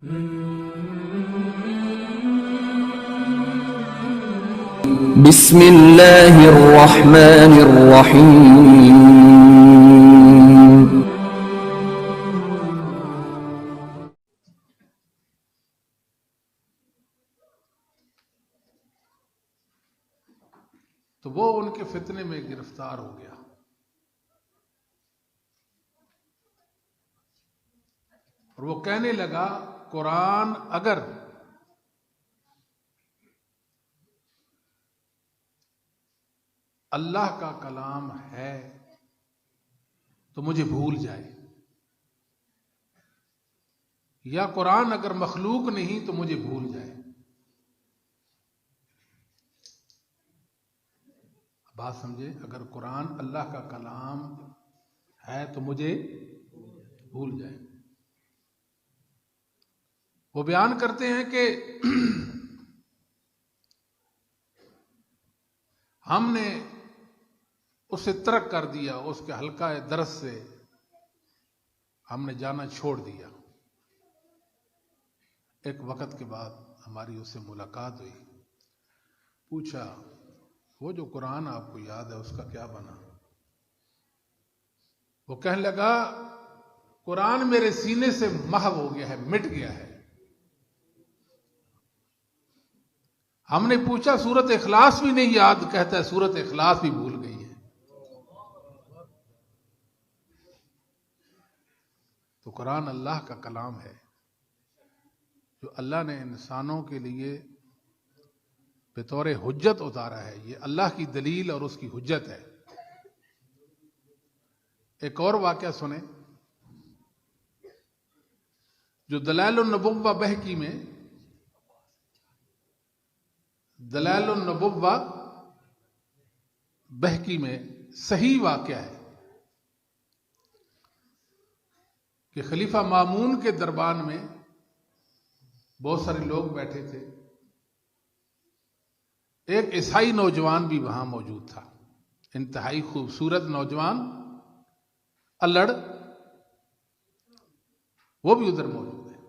بسم اللہ الرحمن الرحیم۔ تو وہ ان کے فتنے میں گرفتار ہو گیا اور وہ کہنے لگا قرآن اگر اللہ کا کلام ہے تو مجھے بھول جائے، یا قرآن اگر مخلوق نہیں تو مجھے بھول جائے۔ بات سمجھے، اگر قرآن اللہ کا کلام ہے تو مجھے بھول جائے۔ وہ بیان کرتے ہیں کہ ہم نے اسے ترک کر دیا، اس کے حلقہ درس سے ہم نے جانا چھوڑ دیا۔ ایک وقت کے بعد ہماری اس سے ملاقات ہوئی، پوچھا وہ جو قرآن آپ کو یاد ہے اس کا کیا بنا؟ وہ کہنے لگا قرآن میرے سینے سے محو ہو گیا ہے، مٹ گیا ہے۔ ہم نے پوچھا سورت اخلاص بھی نہیں یاد، کہتا ہے سورت اخلاص بھی بھول گئی ہے۔ تو قرآن اللہ کا کلام ہے جو اللہ نے انسانوں کے لیے بطور حجت اتارا ہے، یہ اللہ کی دلیل اور اس کی حجت ہے۔ ایک اور واقعہ سنیں جو دلائل النبوہ بہقی میں، دلائل النبوہ بہقی میں صحیح واقعہ ہے کہ خلیفہ مامون کے دربار میں بہت سارے لوگ بیٹھے تھے، ایک عیسائی نوجوان بھی وہاں موجود تھا، انتہائی خوبصورت نوجوان الڑ، وہ بھی ادھر موجود ہے۔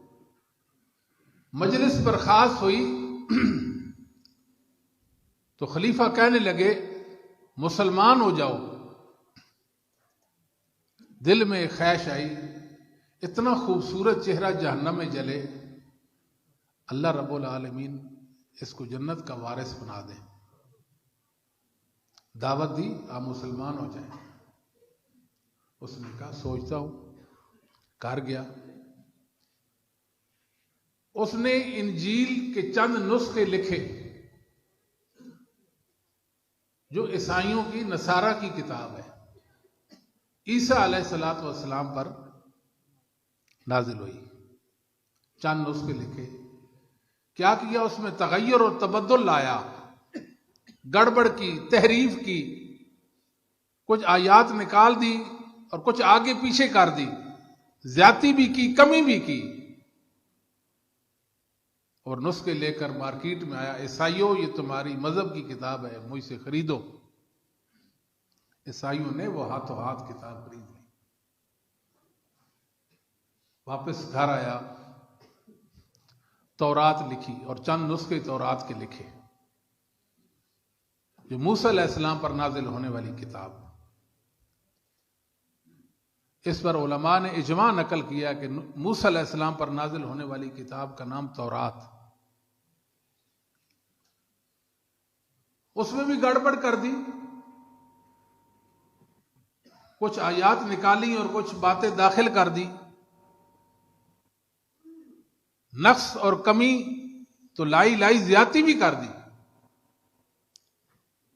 مجلس برخاست ہوئی تو خلیفہ کہنے لگے مسلمان ہو جاؤ۔ دل میں خواہش آئی اتنا خوبصورت چہرہ جہنم میں جلے، اللہ رب العالمین اس کو جنت کا وارث بنا دے۔ دعوت دی آپ مسلمان ہو جائیں۔ اس نے کہا سوچتا ہوں، کر گیا۔ اس نے انجیل کے چند نسخے لکھے جو عیسائیوں کی، نصارہ کی کتاب ہے، عیسیٰ علیہ السلام پر نازل ہوئی۔ چند نسخے لکھے، کیا کیا اس میں تغیر اور تبدل لایا، گڑبڑ کی، تحریف کی، کچھ آیات نکال دی اور کچھ آگے پیچھے کر دی، زیادتی بھی کی، کمی بھی کی، اور نسخے لے کر مارکیٹ میں آیا، عیسائیوں یہ تمہاری مذہب کی کتاب ہے، مجھ سے خریدو۔ عیسائیوں نے وہ ہاتھوں ہاتھ کتاب خرید لی۔ واپس گھر آیا، تورات لکھی اور چند نسخے تورات کے لکھے، جو موسیٰ علیہ السلام پر نازل ہونے والی کتاب۔ اس پر علماء نے اجماع نقل کیا کہ موسیٰ علیہ السلام پر نازل ہونے والی کتاب کا نام تورات۔ اس میں بھی گڑبڑ کر دی، کچھ آیات نکالی اور کچھ باتیں داخل کر دی، نقص اور کمی تو لائی زیادتی بھی کر دی،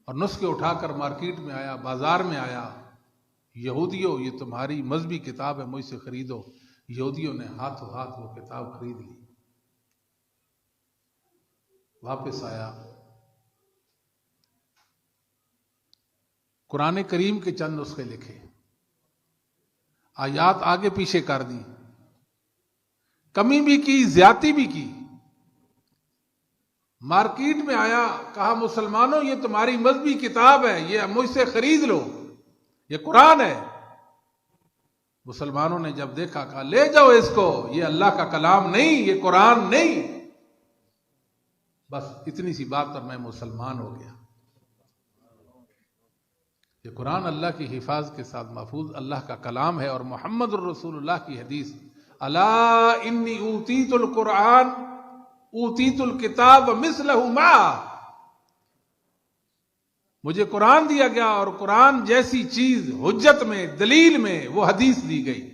اور نسخے اٹھا کر مارکیٹ میں آیا، بازار میں آیا، یہودیوں یہ تمہاری مذہبی کتاب ہے، مجھ سے خریدو۔ یہودیوں نے ہاتھوں ہاتھ وہ کتاب خرید لی۔ واپس آیا، قرآن کریم کے چند نسخے لکھے، آیات آگے پیچھے کر دی، کمی بھی کی، زیادتی بھی کی۔ مارکیٹ میں آیا، کہا مسلمانوں یہ تمہاری مذہبی کتاب ہے، یہ مجھ سے خرید لو، یہ قرآن ہے۔ مسلمانوں نے جب دیکھا کہا لے جاؤ اس کو، یہ اللہ کا کلام نہیں، یہ قرآن نہیں۔ بس اتنی سی بات پر میں مسلمان ہو گیا۔ یہ قرآن اللہ کی حفاظ کے ساتھ محفوظ اللہ کا کلام ہے، اور محمد الرسول اللہ کی حدیث، الا انی اوتیت القرآن اوتیت الکتاب مثلہ معہ، مجھے قرآن دیا گیا اور قرآن جیسی چیز حجت میں، دلیل میں وہ حدیث دی گئی۔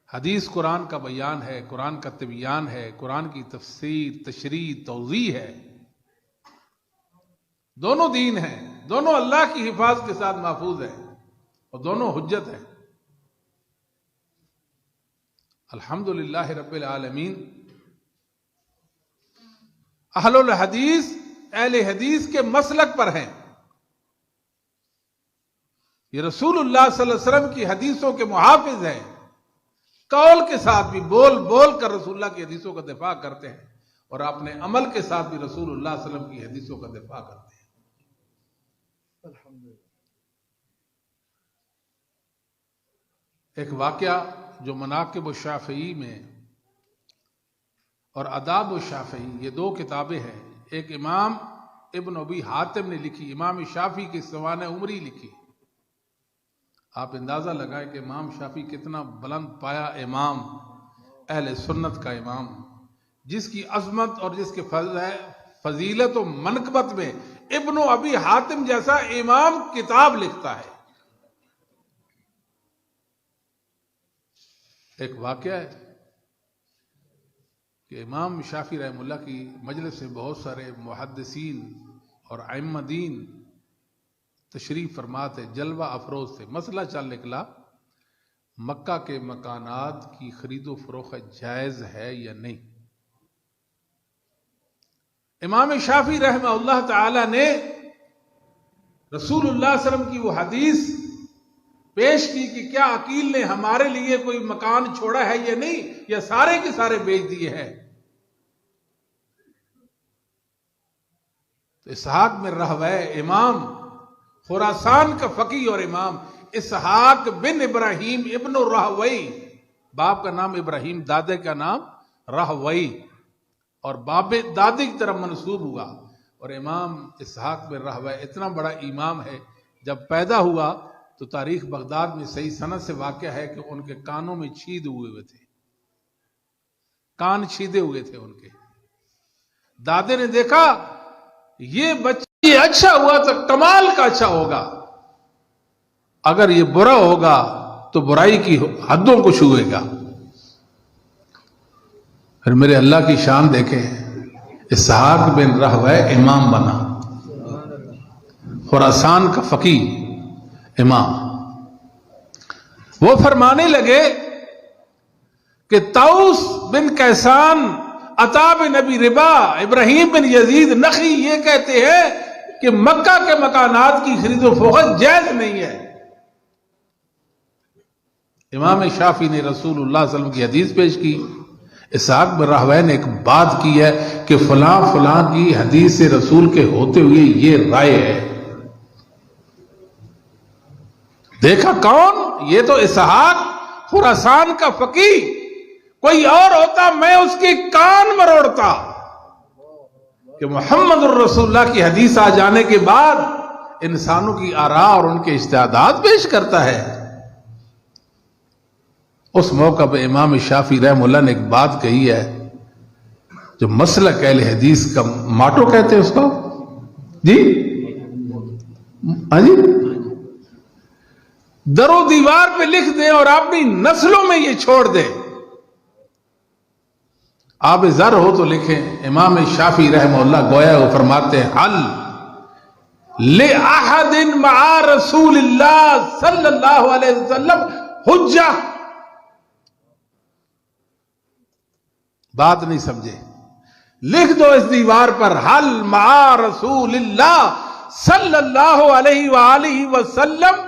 حدیث قرآن کا بیان ہے، قرآن کا تبیان ہے، قرآن کی تفسیر، تشریح، توضیح ہے۔ دونوں دین ہیں، دونوں اللہ کی حفاظت کے ساتھ محفوظ ہیں، اور دونوں حجت ہیں۔ الحمدللہ رب العالمین۔ اہل الحدیث، اہل حدیث کے مسلک پر ہیں۔ یہ رسول اللہ صلی اللہ علیہ وسلم کی حدیثوں کے محافظ ہیں، قول کے ساتھ بھی بول بول کر رسول اللہ کی حدیثوں کا دفاع کرتے ہیں، اور اپنے عمل کے ساتھ بھی رسول اللہ صلی اللہ علیہ وسلم کی حدیثوں کا دفاع کرتے ہیں۔ ایک واقعہ جو مناقب الشافعی میں اور آداب الشافعی، یہ دو کتابیں ہیں، ایک امام ابن ابی حاتم نے لکھی، امام شافعی کی سوانح عمری لکھی۔ آپ اندازہ لگائیں کہ امام شافعی کتنا بلند پایا امام، اہل سنت کا امام، جس کی عظمت اور جس کے فضیلت و منقبت میں ابن ابی حاتم جیسا امام کتاب لکھتا ہے۔ ایک واقعہ ہے کہ امام شافعی رحمہ اللہ کی مجلس سے بہت سارے محدثین اور ائمہ دین تشریف فرما تھے، جلوہ افروز تھے۔ مسئلہ چل نکلا مکہ کے مکانات کی خرید و فروخت جائز ہے یا نہیں۔ امام شافعی رحمہ اللہ تعالی نے رسول اللہ صلی اللہ علیہ وسلم کی وہ حدیث پیش کی کہ کیا عقیل نے ہمارے لیے کوئی مکان چھوڑا ہے یا نہیں، یا سارے کے سارے بیچ دیے ہیں۔ تو اسحاق بن راہویہ، امام خراسان کا فقیہ اور امام اسحاق بن ابراہیم ابن راہویہ، باپ کا نام ابراہیم، دادے کا نام راہویہ، اور باب دادی کی طرف منسوب ہوا۔ اور امام اسحاق بن راہویہ اتنا بڑا امام ہے، جب پیدا ہوا تو تاریخ بغداد میں صحیح سند سے واقع ہے کہ ان کے کانوں میں چھید ہوئے تھے، کان چھیدے ہوئے تھے ان کے۔ دادے نے دیکھا یہ بچہ یہ اچھا ہوا تو کمال کا اچھا ہوگا، اگر یہ برا ہوگا تو برائی کی حدوں کو چھوئے گا۔ پھر میرے اللہ کی شان دیکھیں، اسحاق بن راہویہ امام بنا، خراسان کا فقیہ امام۔ وہ فرمانے لگے کہ طاؤس بن کیسان، عطا بن ابی ربا، ابراہیم بن یزید نخعی یہ کہتے ہیں کہ مکہ کے مکانات کی خرید و فروخت جائز نہیں ہے۔ امام شافعی نے رسول اللہ صلی اللہ علیہ وسلم کی حدیث پیش کی، اسحاق بن راہویہ نے ایک بات کی ہے کہ فلاں فلاں کی حدیث سے رسول کے ہوتے ہوئے یہ رائے ہے۔ دیکھا کون؟ یہ تو اسحاق خراسان کا فقیہ، کوئی اور ہوتا میں اس کے کان مروڑتا۔ کہ محمد الرسول اللہ کی حدیث آ جانے کے بعد انسانوں کی آراء اور ان کے اجتہادات پیش کرتا ہے۔ اس موقع پہ امام شافعی رحمہ اللہ نے ایک بات کہی ہے جو مسلک اہل حدیث کا ماٹو کہتے ہیں اس کو، جی ہاں جی، در و دیوار پہ لکھ دیں اور اپنی نسلوں میں یہ چھوڑ دیں۔ آپ زر ہو تو لکھیں۔ امام شافعی رحمہ اللہ گویا وہ فرماتے ہیں حل لأحد مع رسول اللہ صلی اللہ علیہ وسلم حجہ۔ بات نہیں سمجھے، لکھ دو اس دیوار پر حل مع رسول اللہ صلی اللہ علیہ وآلہ وسلم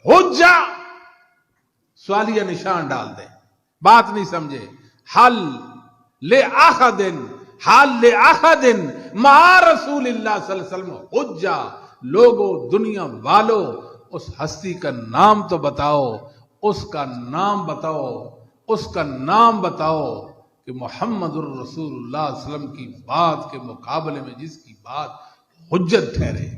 حجہ، سوالیہ نشان ڈال دیں۔ بات نہیں سمجھے، حل لأحد، حل لأحد مع رسول اللہ صلی اللہ علیہ وسلم حجہ، لوگوں دنیا والوں اس ہستی کا نام تو بتاؤ، اس کا نام بتاؤ، اس کا نام بتاؤ کہ محمد الرسول اللہ صلی اللہ علیہ وسلم کی بات کے مقابلے میں جس کی بات حجت ٹھہرے۔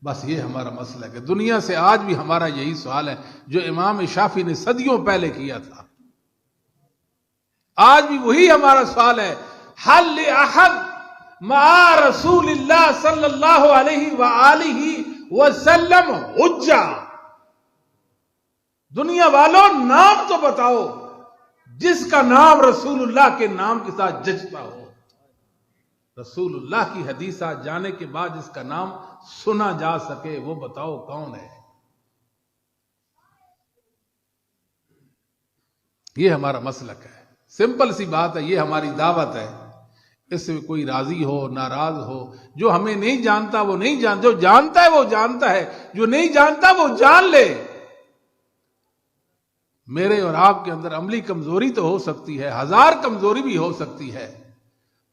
بس یہ ہمارا مسئلہ ہے کہ دنیا سے آج بھی ہمارا یہی سوال ہے جو امام شافعی نے صدیوں پہلے کیا تھا، آج بھی وہی ہمارا سوال ہے، حل لأحد مع رسول اللہ صلی اللہ علیہ وآلہ وسلم حجہ۔ دنیا والوں نام تو بتاؤ جس کا نام رسول اللہ کے نام کے ساتھ جچتا ہو، رسول اللہ کی حدیثات جانے کے بعد جس کا نام سنا جا سکے وہ بتاؤ کون ہے۔ یہ ہمارا مسلک ہے، سمپل سی بات ہے، یہ ہماری دعوت ہے۔ اس سے کوئی راضی ہو ناراض ہو، جو ہمیں نہیں جانتا وہ نہیں جانتا، جو جانتا ہے وہ جانتا ہے، جو نہیں جانتا وہ جان لے۔ میرے اور آپ کے اندر عملی کمزوری تو ہو سکتی ہے، ہزار کمزوری بھی ہو سکتی ہے،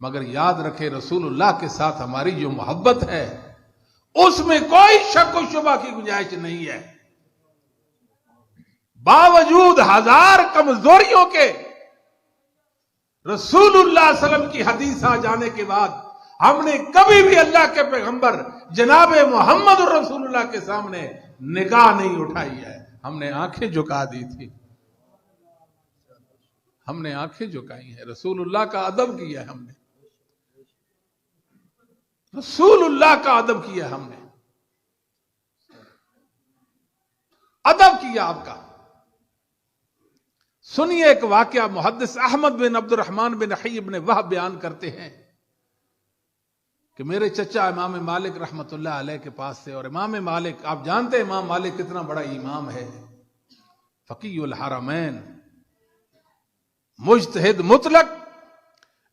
مگر یاد رکھے رسول اللہ کے ساتھ ہماری جو محبت ہے اس میں کوئی شک و شبہ کی گنجائش نہیں ہے۔ باوجود ہزار کمزوریوں کے رسول اللہ صلی اللہ علیہ وسلم کی حدیث آ جانے کے بعد ہم نے کبھی بھی اللہ کے پیغمبر جناب محمد رسول اللہ کے سامنے نگاہ نہیں اٹھائی ہے، ہم نے آنکھیں جھکا دی تھی، ہم نے آنکھیں جھکائی ہیں، رسول اللہ کا ادب کیا ہے، ہم نے رسول اللہ کا ادب کیا، ہم نے ادب کیا آپ کا۔ سنیے ایک واقعہ، محدث احمد بن عبد الرحمن بن حی بن وہب بیان کرتے ہیں کہ میرے چچا امام مالک رحمت اللہ علیہ کے پاس سے، اور امام مالک آپ جانتے ہیں امام مالک کتنا بڑا امام ہے، فقیہ الحرمین، مجتہد مطلق،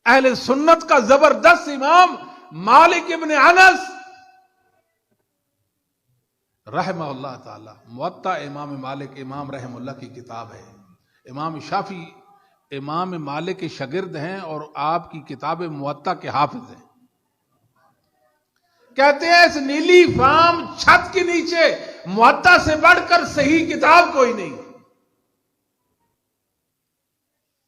اہل سنت کا زبردست امام مالک ابن انس رحمہ اللہ تعالی۔ موطا امام مالک امام رحمہ اللہ کی کتاب ہے، امام شافعی امام مالک کے شاگرد ہیں اور آپ کی کتاب موطا کے حافظ ہیں۔ کہتے ہیں اس نیلی فام چھت کے نیچے موطا سے بڑھ کر صحیح کتاب کوئی نہیں۔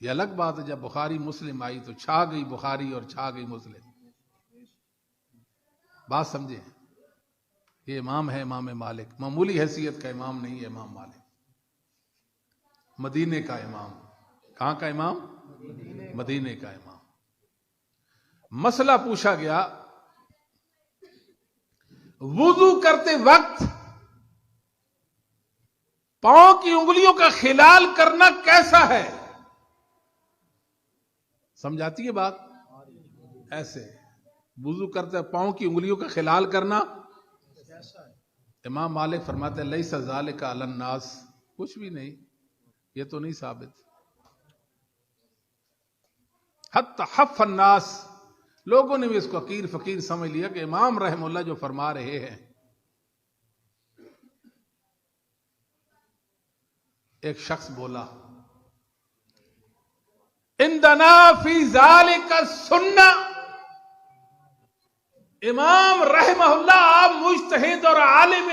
یہ الگ بات ہے جب بخاری مسلم آئی تو چھا گئی بخاری اور چھا گئی مسلم، بات سمجھیں۔ یہ امام ہے امام مالک، معمولی حیثیت کا امام نہیں ہے امام مالک، مدینے کا امام۔ کہاں کا امام؟ مدینے کا امام۔ مسئلہ پوچھا گیا وضو کرتے وقت پاؤں کی انگلیوں کا خلال کرنا کیسا ہے؟ سمجھاتی ہے بات؟ ایسے وضو کرتے پاؤں کی انگلیوں کا خلال کرنا امام مالک فرماتے ہیں لیس ذالک علی الناس، کچھ بھی نہیں، یہ تو نہیں ثابت۔ حتی حف الناس، لوگوں نے بھی اس کو حقیر فقیر سمجھ لیا کہ امام رحم اللہ جو فرما رہے ہیں۔ ایک شخص بولا عندنا فی ذالک السنہ، امام رحمہ اللہ آپ مجتہد اور عالم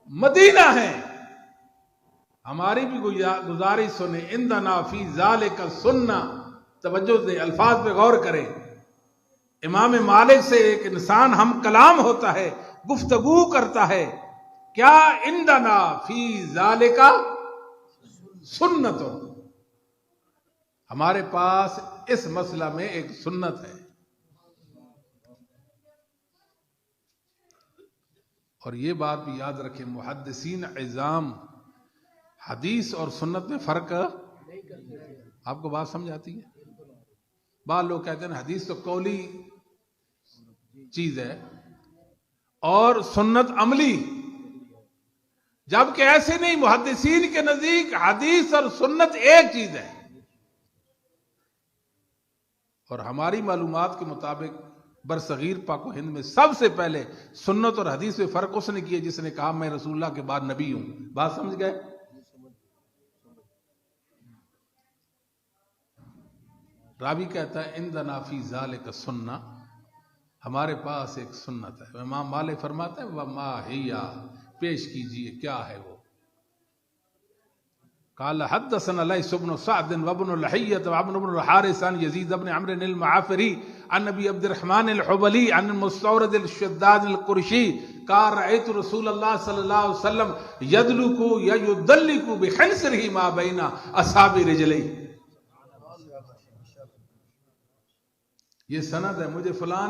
مدینہ ہیں، ہماری بھی گزارش سنیں، عندنا فی ذالک السنہ، توجہ دیں، الفاظ پہ غور کریں۔ امام مالک سے ایک انسان ہم کلام ہوتا ہے، گفتگو کرتا ہے، کیا عندنا فی ذالک سنت، ہمارے پاس اس مسئلہ میں ایک سنت ہے۔ اور یہ بات بھی یاد رکھیں، محدثین عظام حدیث اور سنت میں فرق آپ کو بات سمجھ آتی ہے؟ بعض لوگ کہتے ہیں حدیث تو قولی چیز ہے اور سنت عملی، جبکہ ایسے نہیں، محدثین کے نزدیک حدیث اور سنت ایک چیز ہے۔ اور ہماری معلومات کے مطابق برصغیر پاک و ہند میں سب سے پہلے سنت اور حدیث میں فرق اس نے کیا جس نے کہا میں رسول اللہ کے بعد نبی ہوں۔ بات سمجھ گئے؟ راوی کہتا ہے عندنا فی ذالک السنہ، ہمارے پاس ایک سنت ہے. امام مالک فرماتے ہیں وما ہیا، پیش کیجئے کیا ہے وہ. قال حدثنا ليث بن سعد وابن لحية وابن بن الحارث عن يزيد بن عمرو المعافري عن ابي عبد الرحمن الحبلي عن المستورد الشداد القرشي قال رأيت رسول الله صلى الله عليه وسلم يدلك يدلك بخنصره ما بين اصابع رجليه. یہ سند ہے، مجھے فلاں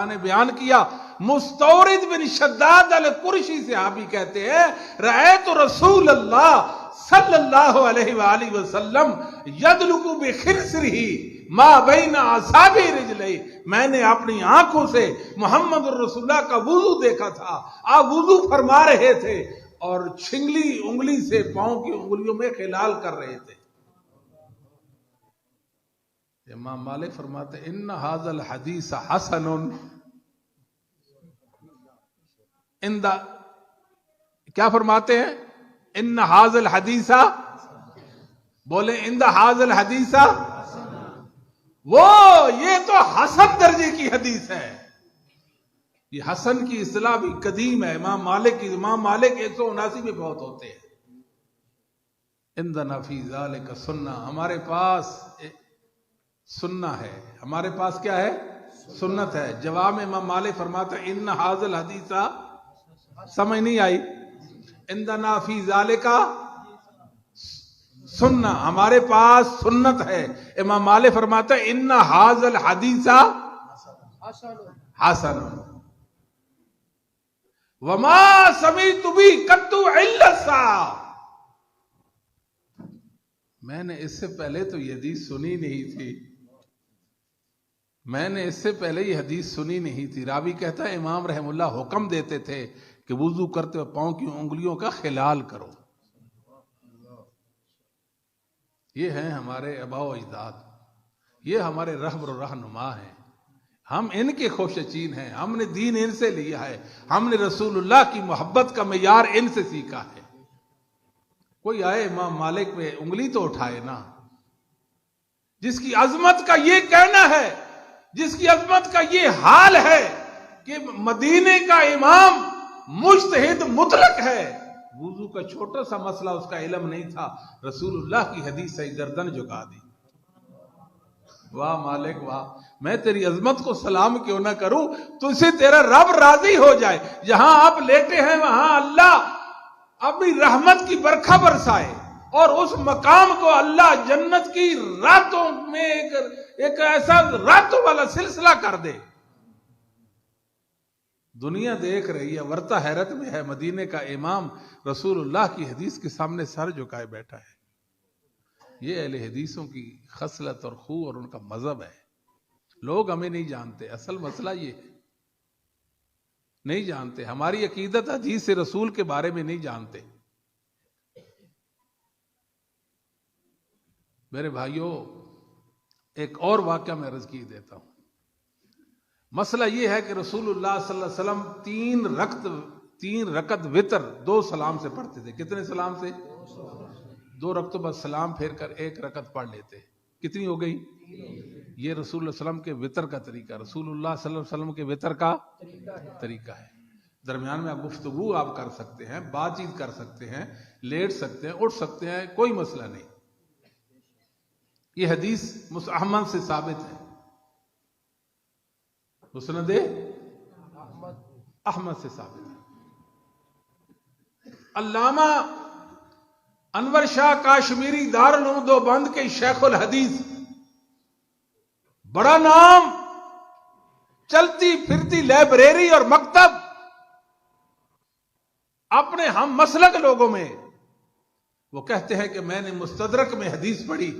نے بیان کیا. مستورد بن شداد القرشی صحابی کہتے ہیں رأیت رسول اللہ صلی اللہ علیہ وآلہ وسلم یدلک بخنصرہ ما بین اصابع رجلہ، میں نے اپنی آنکھوں سے محمد رسول اللہ کا وضو دیکھا تھا. آپ وضو فرما رہے تھے اور چھنگلی انگلی سے پاؤں کی انگلیوں میں خلال کر رہے تھے. امام مالک فرماتے ہیں ان ھذا الحدیث حسن ان کیا فرماتے ہیں؟ ان ھذا الحدیث، بولے ان ھذا الحدیث، وہ یہ تو حسن درجے کی حدیث ہے. یہ حسن کی اصطلاح بھی قدیم ہے. امام مالک 179 میں بہت ہوتے ہیں. عندنا فی ذلک سنہ، ہمارے پاس سننا ہے. ہمارے پاس کیا ہے؟ سنت ہے. جواب میں امام مالک فرماتا ہے ان ھذا الحدیث، سمجھ نہیں آئی؟ عندنا فی ذالک سنہ، ہمارے پاس سنت ہے. امام مالک فرماتا ہے ان ھذا الحدیث حسن وما سمعت بھی قط الا الساعة. میں نے اس سے پہلے تو یہ حدیث سنی نہیں تھی. یہ حدیث سنی نہیں تھی. راوی کہتا ہے امام رحم اللہ حکم دیتے تھے کہ وضو کرتے ہوئے پاؤں کی انگلیوں کا خلال کرو. یہ ہیں ہمارے آباء و اجداد، یہ ہمارے رہبر و رہنما ہیں. ہم ان کے خوشچین ہیں. ہم نے دین ان سے لیا ہے. ہم نے رسول اللہ کی محبت کا معیار ان سے سیکھا ہے. کوئی آئے امام مالک پہ انگلی تو اٹھائے نا. جس کی عظمت کا یہ کہنا ہے، جس کی عظمت کا یہ حال ہے کہ مدینے کا امام مجتہد مطلق ہے، وضو کا چھوٹا سا مسئلہ اس کا علم نہیں تھا، رسول اللہ کی حدیث سے گردن جھکا دی. واہ مالک واہ، میں تیری عظمت کو سلام کیوں نہ کروں، تو اسے تیرا رب راضی ہو جائے. جہاں آپ لیٹے ہیں وہاں اللہ اپنی رحمت کی برکھا برسائے اور اس مقام کو اللہ جنت کی راتوں میں ایک ایسا راتوں والا سلسلہ کر دے. دنیا دیکھ رہی ہے، ورطہ حیرت میں ہے. مدینے کا امام رسول اللہ کی حدیث کے سامنے سر جھکائے بیٹھا ہے. یہ اہل حدیثوں کی خصلت اور خو اور ان کا مذہب ہے. لوگ ہمیں نہیں جانتے. اصل مسئلہ یہ ہے، نہیں جانتے. ہماری عقیدت حدیث رسول کے بارے میں نہیں جانتے. میرے بھائیوں، ایک اور واقعہ میں عرض کی دیتا ہوں. مسئلہ یہ ہے کہ رسول اللہ صلی اللہ علیہ وسلم 3 رکعت وتر 2 سلام سے پڑھتے تھے. کتنے سلام سے؟ 2 رکعتوں بعد سلام پھیر کر 1 رکعت پڑھ لیتے. کتنی ہو گئی؟ یہ رسول اللہ صلی اللہ علیہ وسلم کے وتر کا طریقہ، رسول اللہ صلی اللہ علیہ وسلم کے وتر کا طریقہ ہے. درمیان میں آپ گفتگو آپ کر سکتے ہیں، بات چیت کر سکتے ہیں، لیٹ سکتے ہیں، اٹھ سکتے ہیں، کوئی مسئلہ نہیں. یہ حدیث احمد سے ثابت ہے، مسند احمد سے ثابت ہے. علامہ انور شاہ کاشمیری دارالعلوم دیوبند کے شیخ الحدیث، بڑا نام، چلتی پھرتی لائبریری اور مکتب، اپنے ہم مسلک لوگوں میں وہ کہتے ہیں کہ میں نے مستدرک میں حدیث پڑھی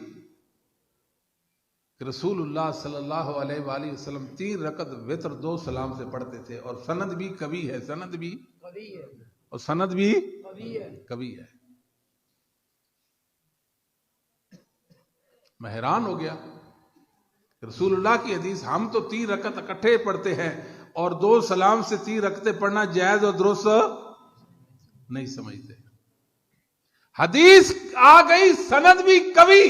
کہ رسول اللہ صلی اللہ علیہ وآلہ وسلم 3 رکعت وتر 2 سلام سے پڑھتے تھے. اور سند بھی کبھی ہے، سند بھی اور سند بھی کبھی ہے. میں حیران ہو گیا. رسول اللہ کی حدیث، ہم تو 3 رکعت اکٹھے پڑھتے ہیں اور 2 سلام سے 3 رکعتیں پڑھنا جائز اور درست نہیں سمجھتے. حدیث آ گئی، سند بھی کبھی.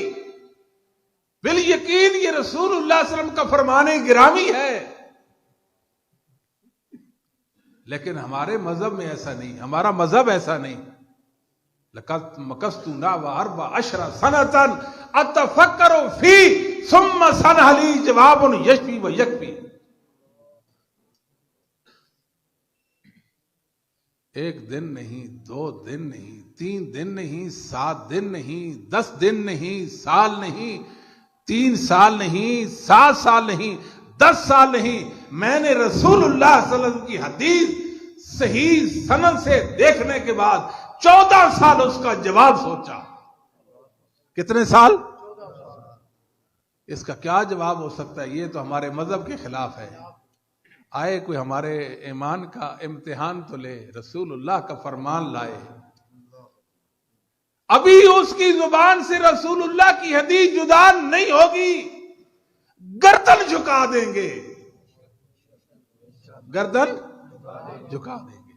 بالیقین یہ رسول اللہ صلی اللہ علیہ وسلم کا فرمان گرامی ہے. لیکن ہمارے مذہب میں ایسا نہیں، ہمارا مذہب ایسا نہیں. لقد مکثت نحو 14 سنة اتفکر فی ثم صنع لی جواب یشفی و یکفی. ایک دن نہیں، 2 دن نہیں، 3 دن نہیں، 7 دن نہیں، 10 دن نہیں، سال نہیں، 3 سال نہیں، 7 سال نہیں، 10 سال نہیں، میں نے رسول اللہ صلی اللہ علیہ وسلم کی حدیث صحیح سند سے دیکھنے کے بعد 14 سال اس کا جواب سوچا. کتنے سال؟ اس کا کیا جواب ہو سکتا ہے؟ یہ تو ہمارے مذہب کے خلاف ہے. آئے کوئی ہمارے ایمان کا امتحان تو لے، رسول اللہ کا فرمان لائے. ابھی اس کی زبان سے رسول اللہ کی حدیث جدا نہیں ہوگی، گردن جھکا دیں گے، گردن جھکا دیں گے.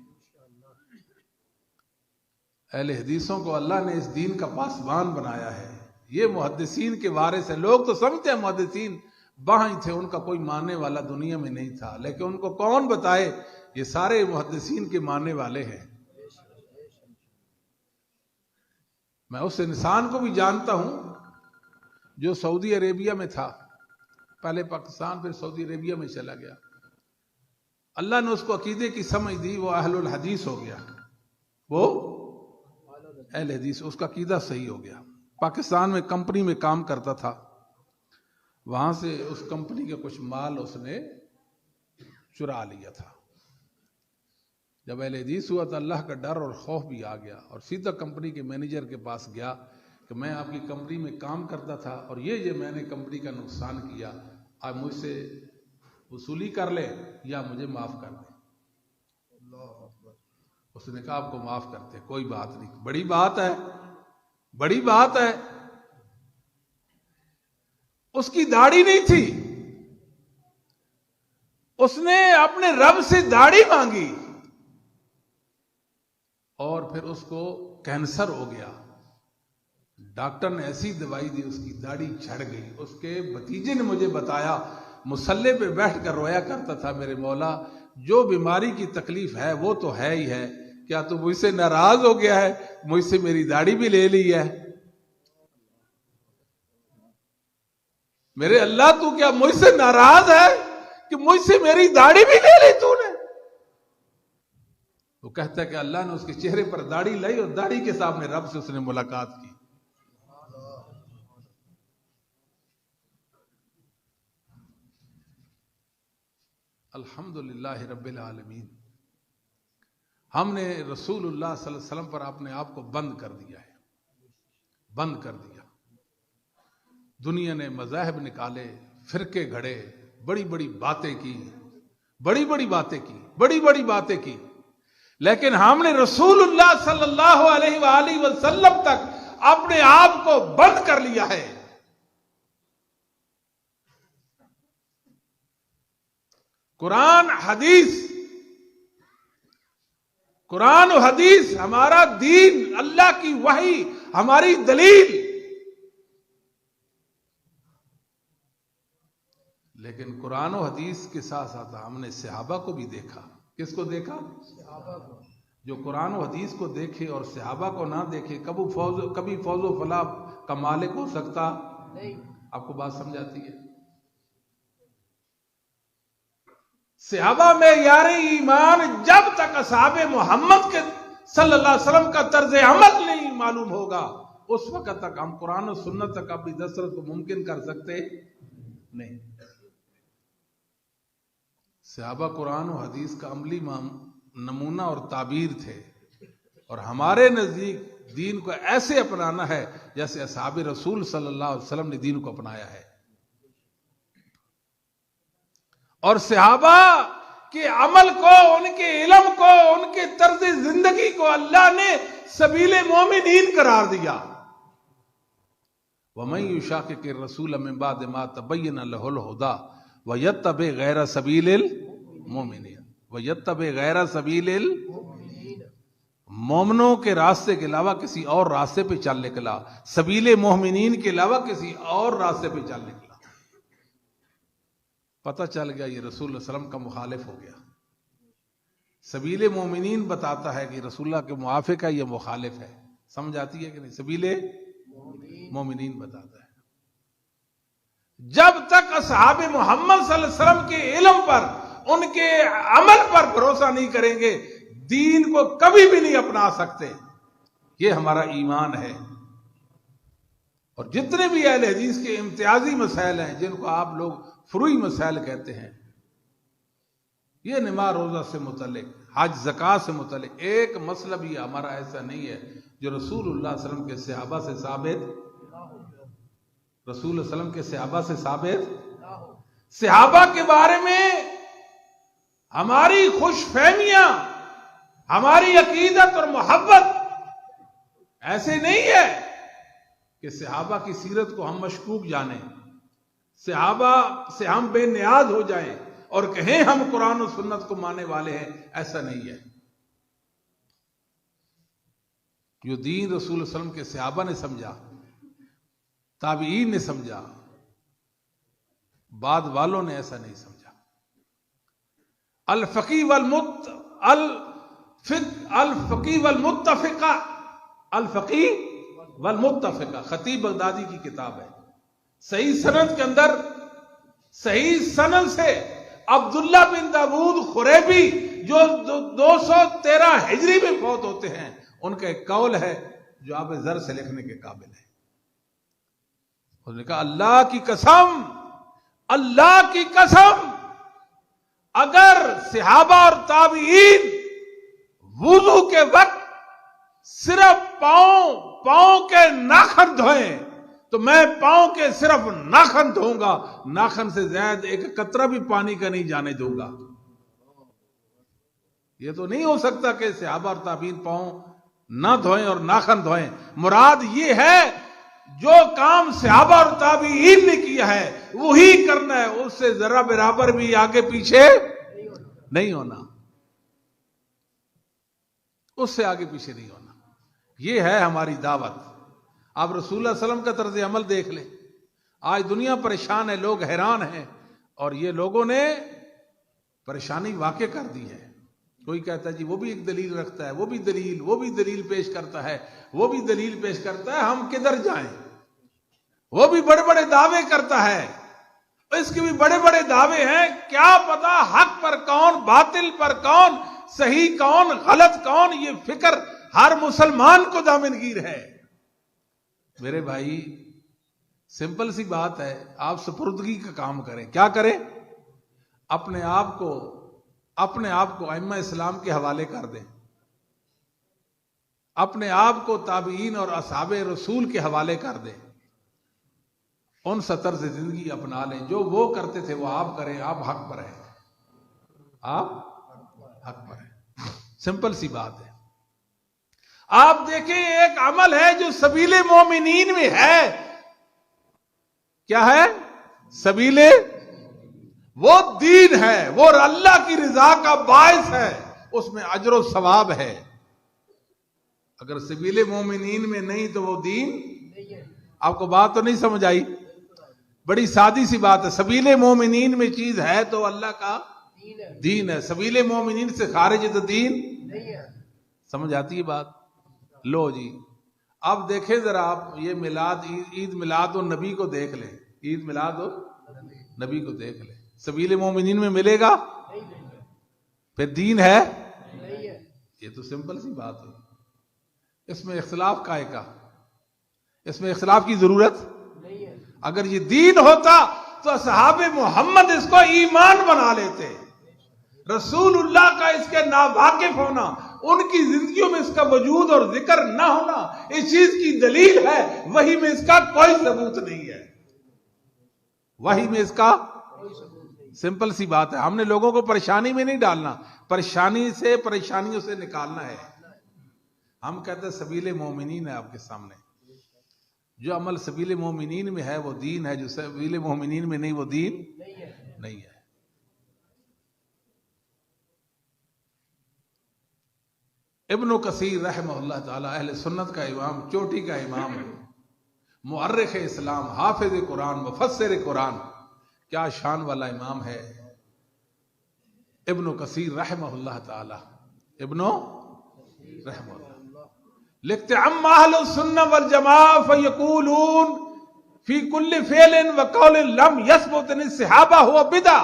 اہل حدیثوں کو اللہ نے اس دین کا پاسبان بنایا ہے. یہ محدثین کے وارث ہے. لوگ تو سمجھتے ہیں محدثین وہاں ہی تھے، ان کا کوئی ماننے والا دنیا میں نہیں تھا، لیکن ان کو کون بتائے یہ سارے محدثین کے ماننے والے ہیں. میں اس انسان کو بھی جانتا ہوں جو سعودی عربیہ میں تھا، پہلے پاکستان پھر سعودی عربیہ میں چلا گیا. اللہ نے اس کو عقیدے کی سمجھ دی، وہ اہل الحدیث ہو گیا، وہ اہل حدیث، اس کا عقیدہ صحیح ہو گیا. پاکستان میں کمپنی میں کام کرتا تھا، وہاں سے اس کمپنی کا کچھ مال اس نے چرا لیا تھا. جب اہل حدیث ہوا تو اللہ کا ڈر اور خوف بھی آ گیا، اور سیدھا کمپنی کے مینیجر کے پاس گیا کہ میں آپ کی کمپنی میں کام کرتا تھا اور یہ میں نے کمپنی کا نقصان کیا، آپ مجھ سے وصولی کر لیں یا مجھے معاف کر دیں. اس نے کہا آپ کو معاف کرتے، کوئی بات نہیں. بڑی بات ہے، بڑی بات ہے. اس کی داڑھی نہیں تھی، اس نے اپنے رب سے داڑھی مانگی اور پھر اس کو کینسر ہو گیا. ڈاکٹر نے ایسی دوائی دی، اس کی داڑھی جھڑ گئی. اس کے بھتیجے نے مجھے بتایا، مصلے پہ بیٹھ کر رویا کرتا تھا، میرے مولا جو بیماری کی تکلیف ہے وہ تو ہے ہی ہے، کیا تو مجھ سے ناراض ہو گیا ہے؟ مجھ سے میری داڑھی بھی لے لی ہے. میرے اللہ تو کیا مجھ سے ناراض ہے کہ مجھ سے میری داڑھی بھی لے لی تو نے؟ وہ کہتا ہے کہ اللہ نے اس کے چہرے پر داڑھی لائی اور داڑھی کے سامنے رب سے اس نے ملاقات کی. الحمدللہ رب العالمین. ہم نے رسول اللہ صلی اللہ علیہ وسلم پر اپنے آپ کو بند کر دیا ہے، بند کر دیا. دنیا نے مذاہب نکالے، فرقے گھڑے، بڑی بڑی باتیں کی، بڑی بڑی باتیں کی، بڑی بڑی باتیں کی، لیکن ہم نے رسول اللہ صلی اللہ علیہ وآلہ وسلم تک اپنے آپ کو بند کر لیا ہے. قرآن و حدیث ہمارا دین، اللہ کی وحی ہماری دلیل. لیکن قرآن و حدیث کے ساتھ ساتھ ہم نے صحابہ کو بھی دیکھا. کس کو دیکھا؟ صحابہ کو. جو قرآن و حدیث کو دیکھے اور صحابہ کو نہ دیکھے کبھی فوز و فلاح کا مالک ہو سکتا نہیں. آپ کو بات سمجھاتی ہے؟ صحابہ میں یار ایمان جب تک اصحاب محمد کے صلی اللہ علیہ وسلم کا طرز عمل نہیں معلوم ہوگا، اس وقت تک ہم قرآن و سنت تک اپنی دسترس کو ممکن کر سکتے نہیں. صحابہ قرآن و حدیث کا عملی نمونہ اور تعبیر تھے، اور ہمارے نزدیک دین کو ایسے اپنانا ہے جیسے اصحاب رسول صلی اللہ علیہ وسلم نے دین کو اپنایا ہے. اور صحابہ کے عمل کو، ان کے علم کو، ان کے طرز زندگی کو اللہ نے سبیل مومنین قرار دیا. وَمَن يُشَاقِقِ الرَّسُولَ مِن بَعْدِ مَا تَبَيَّنَ لَهُ الْهُدَىٰ وَيَتَّبِعْ غَيْرَ سَبِيلِ الْمُؤْمِنِينَ وَيَتَّبِعْ غَيْرَ سَبِيلِ الْمُؤْمِنِينَ. مومنوں کے راستے کے علاوہ کسی اور راستے پہ چل نکلا، سبیل مومنین کے علاوہ کسی اور راستے پہ چل نکلا. پتہ چل گیا یہ رسول اللہ صلی اللہ علیہ وسلم کا مخالف ہو گیا. سبیل مومنین بتاتا ہے کہ رسول اللہ کے موافق ہے یا مخالف ہے. سمجھ آتی ہے کہ نہیں؟ سبیل مومنین بتاتا ہے. جب تک اصحاب محمد صلی اللہ علیہ وسلم کے علم پر، ان کے عمل پر بھروسہ نہیں کریں گے، دین کو کبھی بھی نہیں اپنا سکتے. یہ ہمارا ایمان ہے. اور جتنے بھی اہل حدیث کے امتیازی مسائل ہیں جن کو آپ لوگ فروعی مسائل کہتے ہیں، یہ نماز روزہ سے متعلق، حج زکوٰۃ سے متعلق ایک مسئلہ بھی ہمارا ایسا نہیں ہے جو رسول اللہ صلی اللہ علیہ وسلم کے صحابہ سے ثابت، رسول اللہ علیہ وسلم کے صحابہ سے ثابت. صحابہ کے بارے میں ہماری خوش فہمیاں، ہماری عقیدت اور محبت ایسے نہیں ہے کہ صحابہ کی سیرت کو ہم مشکوک جانیں، صحابہ سے ہم بے نیاز ہو جائیں اور کہیں ہم قرآن و سنت کو ماننے والے ہیں. ایسا نہیں ہے. جو دین رسول اللہ صلی اللہ علیہ وسلم کے صحابہ نے سمجھا، تابعین نے سمجھا، بعد والوں نے ایسا نہیں سمجھا. الفقی والمتفقہ خطیب بغدادی کی کتاب ہے. صحیح سند کے اندر، صحیح سند سے عبداللہ بن داود خریبی جو 213 ہجری میں فوت ہوتے ہیں، ان کا ایک قول ہے جو آپ ذر سے لکھنے کے قابل ہے. انہوں نے کہا اللہ کی قسم، اللہ کی قسم، اگر صحابہ اور تابعین وضو کے وقت صرف پاؤں کے ناخن دھوئیں تو میں پاؤں کے صرف ناخن دھوؤں گا، ناخن سے زائد ایک قطرہ بھی پانی کا نہیں جانے دوں گا. یہ تو نہیں ہو سکتا کہ صحابہ اور تابعین پاؤں نہ دھوئیں اور ناخن دھوئیں. مراد یہ ہے جو کام صحابہ اور تابعین نے کیا ہے وہی کرنا ہے، اس سے ذرا برابر بھی آگے پیچھے نہیں ہونا، اس سے آگے پیچھے نہیں ہونا. یہ ہے ہماری دعوت. آپ رسول اللہ صلی اللہ علیہ وسلم کا طرز عمل دیکھ لیں. آج دنیا پریشان ہے، لوگ حیران ہیں، اور یہ لوگوں نے پریشانی واقع کر دی ہے. کوئی کہتا ہے جی وہ بھی ایک دلیل رکھتا ہے، وہ بھی دلیل پیش کرتا ہے، وہ بھی دلیل پیش کرتا ہے، ہم کدھر جائیں؟ وہ بھی بڑے بڑے دعوے کرتا ہے، اس کے بھی بڑے بڑے دعوے ہیں، کیا پتا حق پر کون، باطل پر کون، صحیح کون، غلط کون. یہ فکر ہر مسلمان کو دامنگیر ہے. میرے بھائی سمپل سی بات ہے، آپ سپردگی کا کام کریں. کیا کریں؟ اپنے آپ کو ائمہ اسلام کے حوالے کر دیں، اپنے آپ کو تابعین اور اصحاب رسول کے حوالے کر دیں. ان سطر سے زندگی اپنا لیں. جو وہ کرتے تھے وہ آپ کریں. آپ حق پر ہیں، آپ حق پر ہیں. سمپل سی بات ہے. آپ دیکھیں ایک عمل ہے جو سبیل مومنین میں ہے. کیا ہے؟ سبیل، وہ دین ہے، وہ اللہ کی رضا کا باعث ہے، اس میں اجر و ثواب ہے. اگر سبیل مومنین میں نہیں تو وہ دین. آپ کو بات تو نہیں سمجھ آئی؟ بڑی سادی سی بات ہے. سبیل مومنین میں چیز ہے تو اللہ کا دین ہے. سبیل مومنین سے خارج تو دین. سمجھ آتی ہے بات؟ لو جی اب دیکھیں ذرا آپ یہ عید میلاد النبی کو دیکھ لیں. عید میلاد النبی کو دیکھ لیں. سبیل مومنین میں ملے گا؟ پھر دین ہے؟ یہ تو سمپل سی بات ہے. اس میں اختلاف کائے کا؟ اس میں اختلاف کی ضرورت. اگر یہ دین ہوتا تو اصحاب محمد اس کو ایمان بنا لیتے. رسول اللہ کا اس کے ناواقف ہونا، ان کی زندگیوں میں اس کا وجود اور ذکر نہ ہونا اس چیز کی دلیل ہے. وحی میں اس کا کوئی ثبوت نہیں ہے. وحی میں اس کا سمپل سی بات ہے. ہم نے لوگوں کو پریشانی میں نہیں ڈالنا، پریشانیوں سے نکالنا ہے. ہم کہتے ہیں سبیل مومنین ہے آپ کے سامنے. جو عمل سبیل مومنین میں ہے وہ دین ہے، جو سبیل مومنین میں نہیں وہ دین نہیں ہے. ابن کثیر رحمہ اللہ تعالی اہل سنت کا امام، چوٹی کا امام ہے، مؤرخ اسلام، حافظ قرآن، مفسر قرآن. کیا شان والا امام ہے ابن کثیر رحمہ اللہ تعالی. ابن رحمہ اللہ لکھتے اما اہل السنہ والجماعہ فیقولون فی کل فعل وقول لم یثبت عن الصحابہ ہوا بدعہ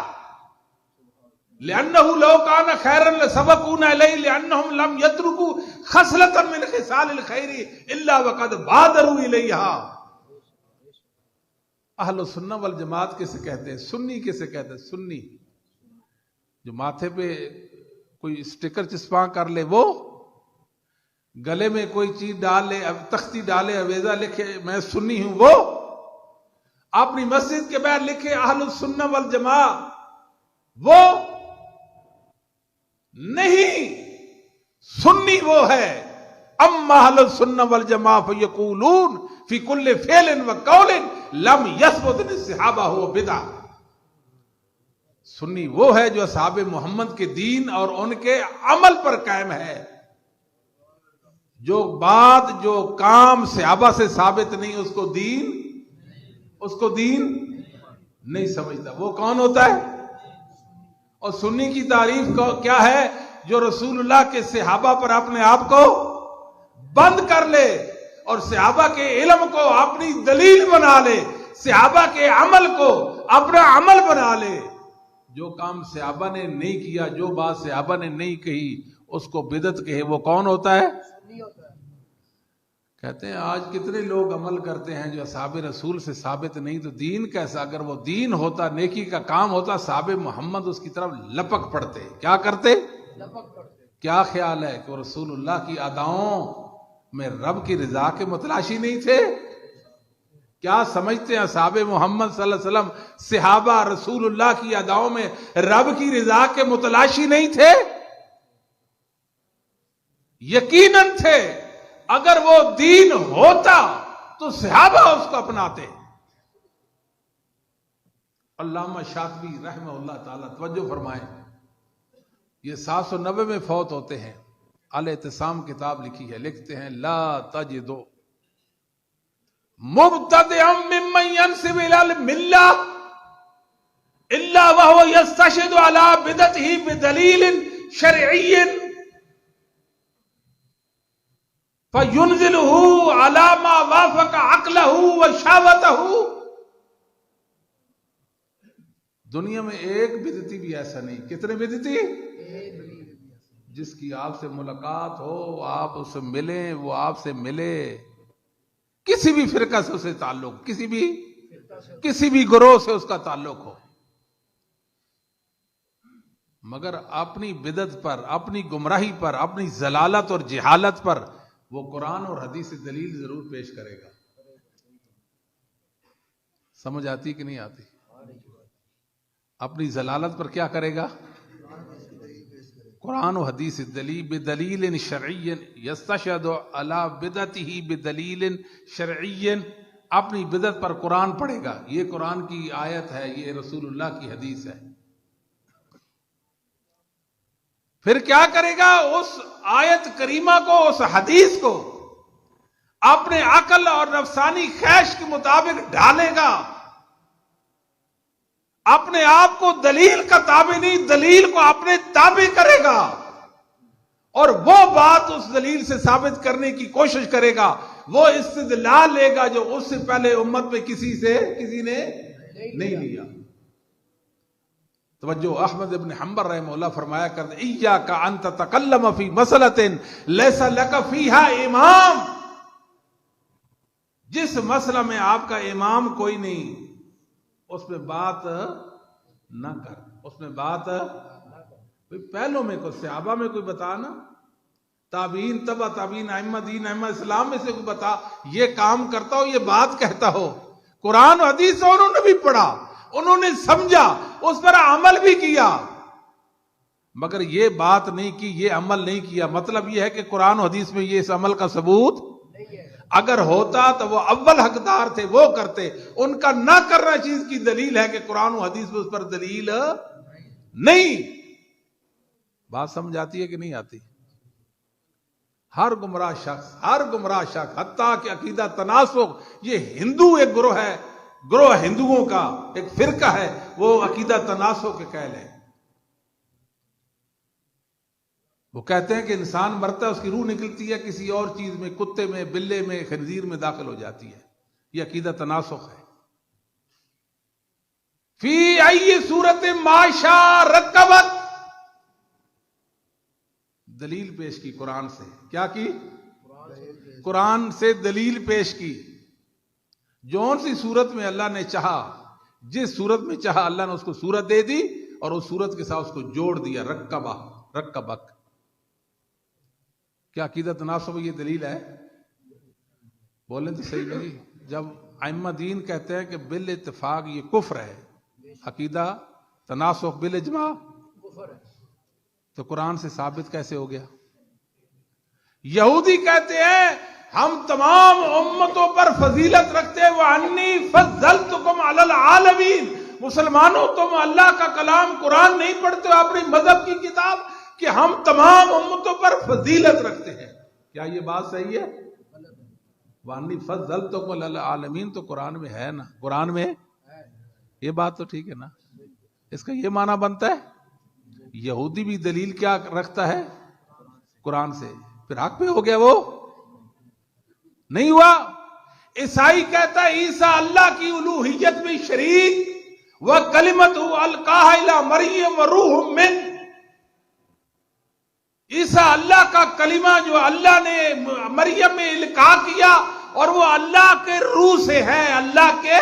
لأنه لو كان خيرا لسبقونا إليه لأنهم لم يتركوا خصلة من خصال الخير إلا وقد بادروا إليها. اہل السنہ والجماعت کسے کہتے ہیں؟ سنی کسے کہتے ہیں؟ سنی جو ماتھے پہ کوئی سٹیکر چسپاں کر لے وہ، گلے میں کوئی چیز ڈال لے، تختی ڈالے، اویزہ لکھے میں سنی ہوں، وہ اپنی مسجد کے باہر لکھے اہل السنہ والجماعت، وہ نہیں. سنی وہ ہے اما اہل السنہ والجماعہ فیقولون فی کل فعل وقول لم یثبت عن الصحابہ ہوا بدعہ. سنی وہ ہے جو اصحاب محمد کے دین اور ان کے عمل پر قائم ہے. جو بات جو کام صحابہ سے ثابت نہیں اس کو دین نہیں سمجھتا. وہ کون ہوتا ہے؟ اور سنی کی تعریف کیا ہے؟ جو رسول اللہ کے صحابہ پر اپنے آپ کو بند کر لے اور صحابہ کے علم کو اپنی دلیل بنا لے، صحابہ کے عمل کو اپنا عمل بنا لے. جو کام صحابہ نے نہیں کیا، جو بات صحابہ نے نہیں کہی اس کو بدعت کہے، وہ کون ہوتا ہے؟ کہتے ہیں آج کتنے لوگ عمل کرتے ہیں جو اصحاب رسول سے ثابت نہیں، تو دین کیسا؟ اگر وہ دین ہوتا، نیکی کا کام ہوتا، صحابہ محمد اس کی طرف لپک پڑتے. کیا کرتے؟ کیا خیال ہے کہ وہ رسول اللہ کی اداؤں میں رب کی رضا کے متلاشی نہیں تھے؟ کیا سمجھتے ہیں اصحاب محمد صلی اللہ علیہ وسلم صحابہ رسول اللہ کی اداؤں میں رب کی رضا کے متلاشی نہیں تھے؟ یقیناً تھے. اگر وہ دین ہوتا تو صحابہ اس کو اپناتے. علامہ شاطبی رحمہ اللہ تعالی توجہ فرمائیں، یہ 790 میں فوت ہوتے ہیں. الاعتصام کتاب لکھی ہے، لکھتے ہیں لا تجد مبتدعا ممن ينسب الى الملہ الا وهو يستشهد على بدعته بدلیل شرعی فَيُنزِلُهُ عَلَى مَا وَافَقَ عَقْلَهُ وَشَهْوَتَهُ. دنیا میں ایک بدعتی بھی ایسا نہیں. کتنے بدعتی؟ جس کی آپ سے ملاقات ہو، آپ اس سے ملیں، وہ آپ سے ملے، کسی بھی فرقہ سے اسے تعلق، کسی بھی گروہ سے اس کا تعلق ہو، مگر اپنی بدعت پر، اپنی گمراہی پر، اپنی ضلالت اور جہالت پر وہ قرآن اور حدیث سے دلیل ضرور پیش کرے گا. سمجھ آتی کہ نہیں آتی؟ اپنی ضلالت پر کیا کرے گا؟ قرآن و حدیث بدلیل شرعی یستشہد علی بدعتہ بدلیل شرعی. اپنی بدعت پر قرآن پڑھے گا، یہ قرآن کی آیت ہے، یہ رسول اللہ کی حدیث ہے. پھر کیا کرے گا؟ اس آیت کریمہ کو، اس حدیث کو اپنے عقل اور نفسانی خواہش کے مطابق ڈھالے گا. اپنے آپ کو دلیل کا تابع نہیں، دلیل کو اپنے تابع کرے گا، اور وہ بات اس دلیل سے ثابت کرنے کی کوشش کرے گا، وہ استدلال لے گا جو اس سے پہلے امت میں کسی نے نہیں لیا. توجہ، احمد ابن حنبل رحمہ اللہ فرمایا کرتے ایاک ان تتکلم فی مسئلۃ لیس لک فیہا امام. جس مسئلہ میں آپ کا امام کوئی نہیں، اس میں بات نہ کر، اس میں بات پہلوں میں کوئی صحابہ میں کوئی بتانا، تابعین، تبع تابعین، ائمہ دین، ائمہ اسلام میں سے کوئی بتا، یہ کام کرتا ہو، یہ بات کہتا ہو. قرآن و حدیث انہوں نے بھی پڑھا، انہوں نے سمجھا، اس پر عمل بھی کیا، مگر یہ بات نہیں کی، یہ عمل نہیں کیا. مطلب یہ ہے کہ قرآن و حدیث میں یہ اس عمل کا ثبوت اگر ہوتا تو وہ اول حقدار تھے، وہ کرتے. ان کا نہ کرنا چیز کی دلیل ہے کہ قرآن و حدیث میں اس پر دلیل نہیں. بات سمجھ آتی ہے کہ نہیں آتی؟ ہر گمراہ شخص حتیٰ کہ عقیدہ تناسخ، یہ ہندو ایک گروہ ہے، گروہ ہندوؤں کا ایک فرقہ ہے، وہ عقیدہ تناسخ کے قائل ہے. وہ کہتے ہیں کہ انسان مرتا ہے، اس کی روح نکلتی ہے کسی اور چیز میں، کتے میں، بلے میں، خنزیر میں داخل ہو جاتی ہے. یہ عقیدہ تناسخ ہے. فی ای صورت ما شاء رکبت، دلیل پیش کی قرآن سے. کیا کی؟ قرآن سے دلیل پیش کی. جون سی صورت میں اللہ نے چاہا، جس صورت میں چاہا اللہ نے اس کو صورت دے دی اور اس صورت کے ساتھ اس کو جوڑ دیا. رکبک. کیا عقیدہ تناسب یہ دلیل ہے؟ بولیں تو صحیح نہیں. جب ائمہ دین کہتے ہیں کہ بال اتفاق یہ کفر ہے، عقیدہ تناسخ بالاجماع، تو قرآن سے ثابت کیسے ہو گیا؟ یہودی کہتے ہیں ہم تمام امتوں پر فضیلت رکھتے ہیں، وَأَنِّي فَضَّلْتُكُمْ عَلَى الْعَالَمِينَ. مسلمانوں تم اللہ کا کلام قرآن نہیں پڑھتے ہو، اپنی مذہب کی کتاب، کہ ہم تمام امتوں پر فضیلت رکھتے ہیں. کیا یہ بات صحیح ہے؟ وَأَنِّي فَضَّلْتُكُمْ عَلَى الْعَالَمِينَ تو قرآن میں ہے نا، قرآن میں یہ بات تو ٹھیک ہے نا. اس کا یہ معنی بنتا ہے یہودی بھی دلیل کیا رکھتا ہے؟ قرآن سے. پھر حق پہ ہو گیا وہ؟ نہیں ہوا. عیسائی کہتا ہے عیسیٰ اللہ کی الوہیت میں شریک، وَكَلِمَتُهُ أَلْقَاهَا إِلَىٰ مَرْيَمَ وَرُوحٌ مِّنْهُ. عیسیٰ اللہ کا کلمہ جو اللہ نے مریم میں القاء کیا اور وہ اللہ کے روح سے ہے، اللہ کے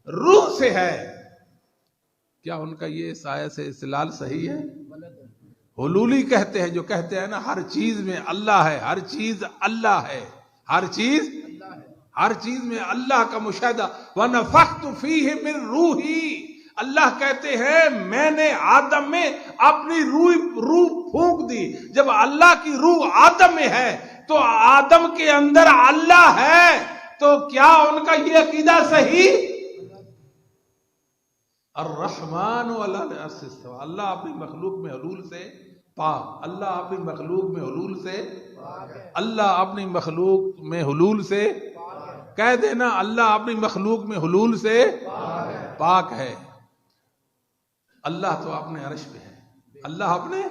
روح سے ہے. کیا ان کا یہ اس آیت سے استدلال صحیح ہے؟ حلولی کہتے ہیں، جو کہتے ہیں نا ہر چیز میں اللہ ہے، ہر چیز اللہ ہے، ہر چیز میں اللہ کا مشاہدہ. وَنَفَخْتُ فِيهِ مِن رُوحِي. اللہ کہتے ہیں میں نے آدم میں اپنی روح پھونک دی. جب اللہ کی روح آدم میں ہے تو آدم کے اندر اللہ ہے، تو کیا ان کا یہ عقیدہ صحیح؟ الرحمن علی العرش استوى. اللہ اپنی مخلوق میں حلول سے پاک. اللہ اپنی مخلوق میں حلول سے اللہ اپنی مخلوق میں حلول سے کہہ دینا اللہ اپنی مخلوق میں حلول سے پاک ہے. اللہ تو اپنے عرش پہ ہے. اللہ اپنے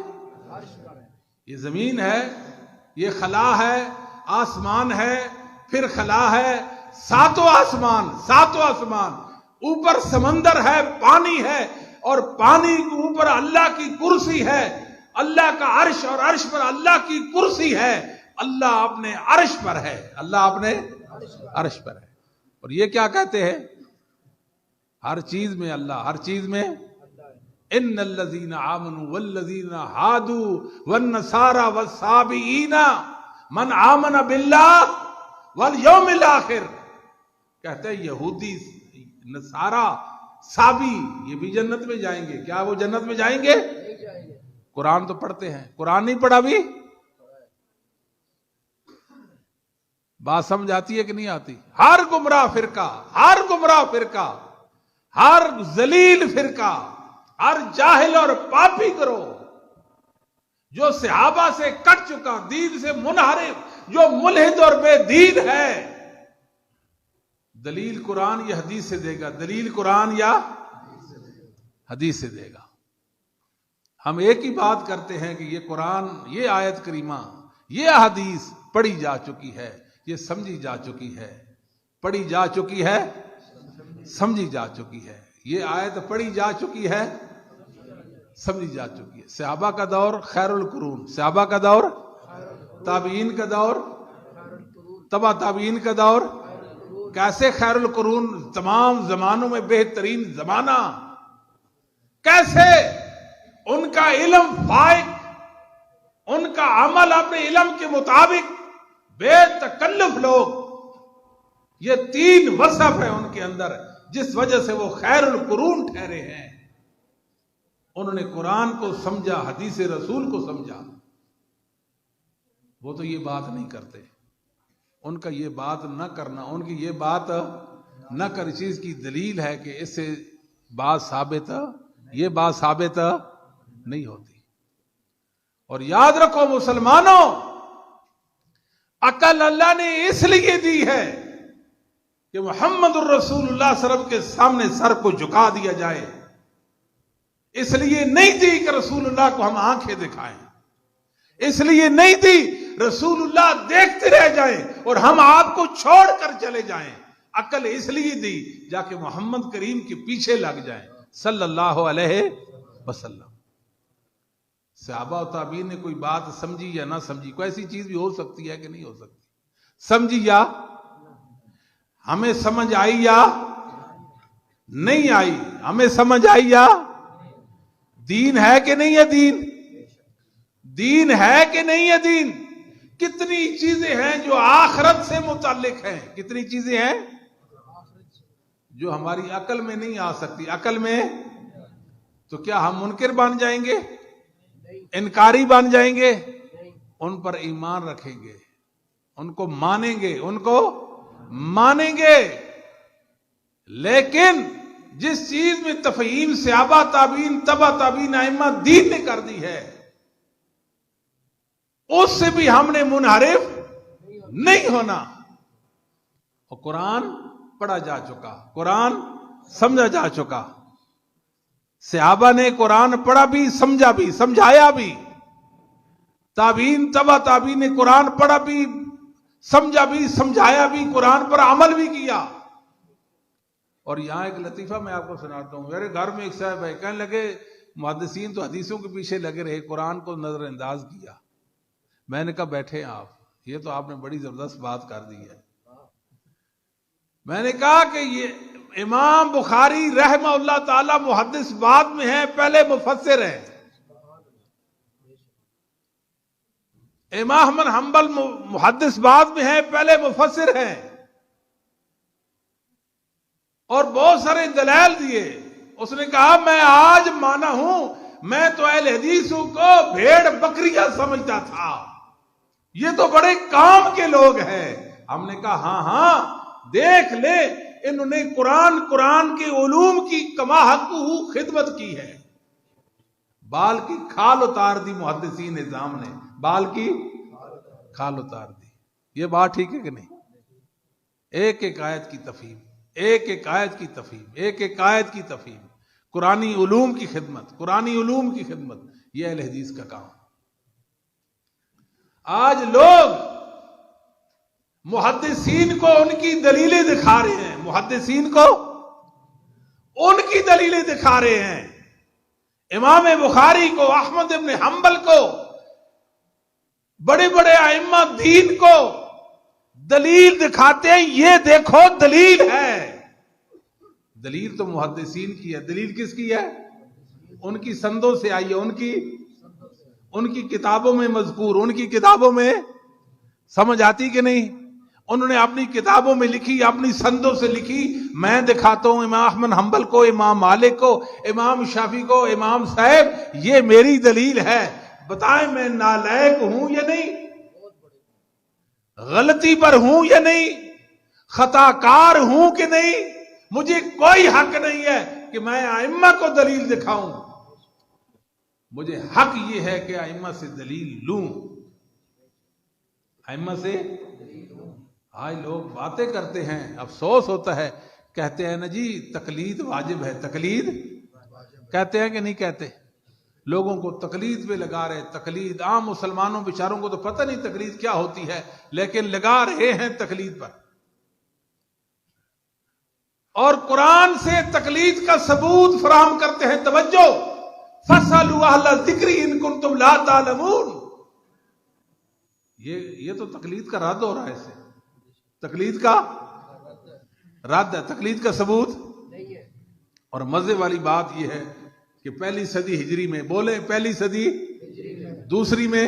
یہ زمین ہے، یہ خلا ہے، آسمان ہے، پھر خلا ہے، ساتوں آسمان، اوپر سمندر ہے، پانی ہے، اور پانی کے اوپر اللہ کی کرسی ہے، اللہ کا عرش، اور عرش پر اللہ کی کرسی ہے. اللہ اپنے عرش پر ہے، اللہ اپنے عرش پر ہے. اور یہ کیا کہتے ہیں؟ ہر چیز میں اللہ، ہر چیز میں. ان الذین آمنوا والذین ہادوا والنصارى والصابئین من آمن باللہ والیوم الآخر. کہتے ہیں یہودی، نصارہ، صابی یہ بھی جنت میں جائیں گے. کیا وہ جنت میں جائیں گے؟ قرآن تو پڑھتے ہیں. قرآن نہیں پڑھا بھی؟ بات سمجھ آتی ہے کہ نہیں آتی؟ ہر گمراہ فرقہ، ہر ذلیل فرقہ، ہر جاہل اور پاپی گروہ جو صحابہ سے کٹ چکا، دین سے منحرف، جو ملحد اور بے دین ہے، دلیل قرآن یا حدیث سے دے گا. دلیل قرآن یا حدیث سے دے گا. ہم ایک ہی بات کرتے ہیں کہ یہ قرآن، یہ آیت کریمہ، یہ حدیث پڑھی جا چکی ہے، یہ سمجھی جا چکی ہے. پڑھی جا چکی ہے، سمجھی جا چکی ہے. یہ آیت پڑھی جا چکی ہے، سمجھی جا چکی ہے. صحابہ کا دور خیر القرون، صحابہ کا دور، تابعین کا دور، تبع تابعین کا دور. کیسے خیر القرون؟ تمام زمانوں میں بہترین زمانہ. کیسے؟ ان کا علم فائق، ان کا عمل اپنے علم کے مطابق، بے تکلف لوگ. یہ 3 وصف ہیں ان کے اندر جس وجہ سے وہ خیر القرون ٹھہرے ہیں. انہوں نے قرآن کو سمجھا، حدیث رسول کو سمجھا. وہ تو یہ بات نہیں کرتے. ان کا یہ بات نہ کرنا، ان کی یہ بات نہ کر چیز کی دلیل ہے کہ اس سے بات ثابت، یہ بات ثابت نہیں ہوتی. اور یاد رکھو مسلمانوں، عقل اللہ نے اس لیے دی ہے کہ محمد الرسول اللہ صلی اللہ علیہ وسلم کے سامنے سر کو جھکا دیا جائے. اس لیے نہیں دی کہ رسول اللہ کو ہم آنکھیں دکھائیں. اس لیے نہیں دی رسول اللہ دیکھتے رہ جائیں اور ہم آپ کو چھوڑ کر چلے جائیں. عقل اس لیے دی جا کے محمد کریم کے پیچھے لگ جائیں صلی اللہ علیہ وسلم. صحابہ و تابعین نے کوئی بات سمجھی یا نہ سمجھی, کوئی ایسی چیز بھی ہو سکتی ہے کہ نہیں ہو سکتی, سمجھی یا ہمیں سمجھ آئی یا نہیں آئی, ہمیں سمجھ آئی یا دین ہے کہ نہیں ہے, دین ہے کہ نہیں ہے دین. کتنی چیزیں ہیں جو آخرت سے متعلق ہیں, کتنی چیزیں ہیں جو ہماری عقل میں نہیں آ سکتی. عقل میں تو کیا ہم منکر بن جائیں گے, انکاری بن جائیں گے؟ ان پر ایمان رکھیں گے, ان کو مانیں گے, ان کو مانیں گے. لیکن جس چیز میں تفہیم صحابہ تابعین تبع تابعین ائمہ دین نے کر دی ہے, اس سے بھی ہم نے منحرف نہیں ہونا. اور قرآن پڑھا جا چکا, قرآن سمجھا جا چکا. صحابہ نے قرآن پڑھا بھی, سمجھا بھی, سمجھایا بھی. تابعین تبع تابعین نے قرآن پڑھا بھی, سمجھا بھی, سمجھایا بھی, قرآن پر عمل بھی کیا. اور یہاں ایک لطیفہ میں آپ کو سناتا ہوں. میرے گھر میں ایک صاحب ہے, کہنے لگے محدثین تو حدیثوں کے پیچھے لگے رہے, قرآن کو نظر انداز کیا. میں نے کہا بیٹھے آپ, یہ تو آپ نے بڑی زبردست بات کر دی ہے. میں نے کہا کہ یہ امام بخاری رحمہ اللہ تعالی محدث بعد میں ہیں, پہلے مفسر ہیں. امام احمد حنبل محدث بعد میں ہیں, پہلے مفسر ہیں. اور بہت سارے دلائل دیے. اس نے کہا میں آج مانا ہوں, میں تو اہل حدیثوں کو بھیڑ بکریاں سمجھتا تھا, یہ تو بڑے کام کے لوگ ہیں. ہم نے کہا ہاں ہاں دیکھ لے, انہوں نے قرآن کے علوم کی کما حقہ خدمت کی ہے. بال کی کھال اتار دی محدثین نظام نے, بال کی کھال اتار دی. یہ بات ٹھیک ہے کہ نہیں؟ ایک ایک آیت کی تفہیم, ایک ایک آیت کی تفہیم, ایک ایک آیت کی تفہیم, قرآنی علوم کی خدمت, قرآنی علوم کی خدمت, یہ اہل حدیث کا کام. آج لوگ محدثین کو ان کی دلیلیں دکھا رہے ہیں, محدثین کو ان کی دلیلیں دکھا رہے ہیں. امام بخاری کو, احمد ابن حنبل کو, بڑے بڑے ائمہ دین کو دلیل دکھاتے ہیں, یہ دیکھو دلیل ہے. دلیل تو محدثین کی ہے, دلیل کس کی ہے؟ ان کی سندوں سے آئی ہے, ان کی کتابوں میں مذکور, ان کی کتابوں میں. سمجھ آتی کہ نہیں؟ انہوں نے اپنی کتابوں میں لکھی, اپنی سندوں سے لکھی. میں دکھاتا ہوں امام احمد حنبل کو, امام مالک کو, امام شافعی کو, امام صاحب یہ میری دلیل ہے. بتائیں میں نالائق ہوں یا نہیں, غلطی پر ہوں یا نہیں, خطا کار ہوں کہ نہیں؟ مجھے کوئی حق نہیں ہے کہ میں ائمہ کو دلیل دکھاؤں. مجھے حق یہ ہے کہ ائمہ سے دلیل لوں, ائمہ سے. آج لوگ باتیں کرتے ہیں, افسوس ہوتا ہے, کہتے ہیں نا جی تقلید واجب ہے. تقلید کہتے ہیں کہ نہیں کہتے؟ لوگوں کو تقلید پہ لگا رہے. تقلید عام مسلمانوں بیچاروں کو تو پتہ نہیں تقلید کیا ہوتی ہے, لیکن لگا رہے ہیں تقلید پر. اور قرآن سے تقلید کا ثبوت فراہم کرتے ہیں. توجہ, فَاسْأَلُوا أَهْلَ الذِّكْرِ إِن كُنتُمْ لَا تَعْلَمُونَ. یہ تو تقلید کا رد ہو رہا ہے. اسے تقلید کا رد ہے, تقلید کا ثبوت نہیں ہے. اور مزے والی بات یہ ہے کہ پہلی صدی ہجری میں, بولے پہلی صدی دوسری میں,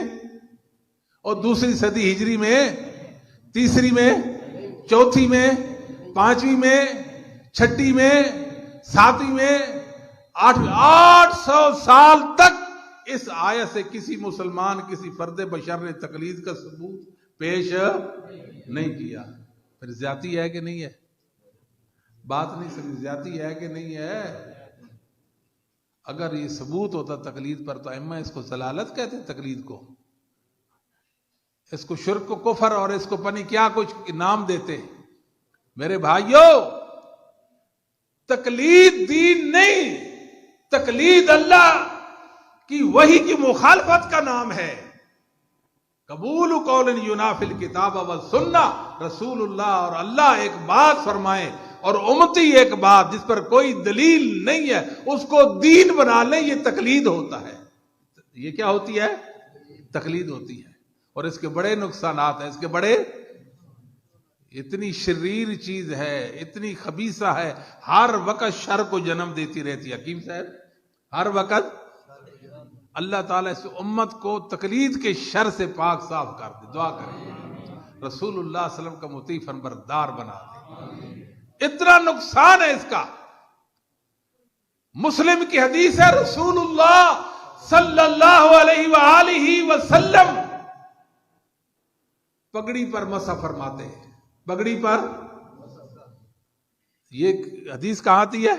اور دوسری صدی ہجری میں, تیسری میں, چوتھی میں, پانچویں میں, چھٹی میں, ساتویں میں, 800 سال تک اس آیت سے کسی مسلمان, کسی فرد بشر نے تقلید کا ثبوت پیش نہیں کیا. پھر زیادتی ہے کہ نہیں ہے؟ بات نہیں سمجھ, زیادتی ہے کہ نہیں ہے؟ اگر یہ ثبوت ہوتا تقلید پر تو ائمہ اس کو ضلالت کہتے, تقلید کو, اس کو شرک و کفر اور اس کو پنی کیا کچھ نام دیتے. میرے بھائیوں, تقلید دین نہیں, تقلید اللہ کی وحی کی مخالفت کا نام ہے. قبول قول ینافی الکتاب و سنہ، رسول اللہ اور اللہ ایک بات فرمائیں اور امتی ایک بات جس پر کوئی دلیل نہیں ہے اس کو دین بنا لیں، یہ تقلید ہوتا ہے۔ یہ کیا ہوتی ہے؟ تقلید ہوتی ہے، اور اس کے بڑے نقصانات ہیں، اس کے بڑے، اتنی شریر چیز ہے، اتنی خبیثہ ہے، ہر وقت شر کو جنم دیتی رہتی ہے۔ حکیم صاحب، ہر وقت اللہ تعالیٰ اس امت کو تقلید کے شر سے پاک صاف کر دے۔ دعا کریں رسول اللہ صلی اللہ علیہ وسلم کا مطیع فرمانبردار بنا دے۔ اتنا نقصان ہے اس کا۔ مسلم کی حدیث ہے، رسول اللہ صلی اللہ علیہ وآلہ وسلم پگڑی پر مسح فرماتے ہیں۔ پگڑی پر، یہ حدیث کہاں آتی ہے؟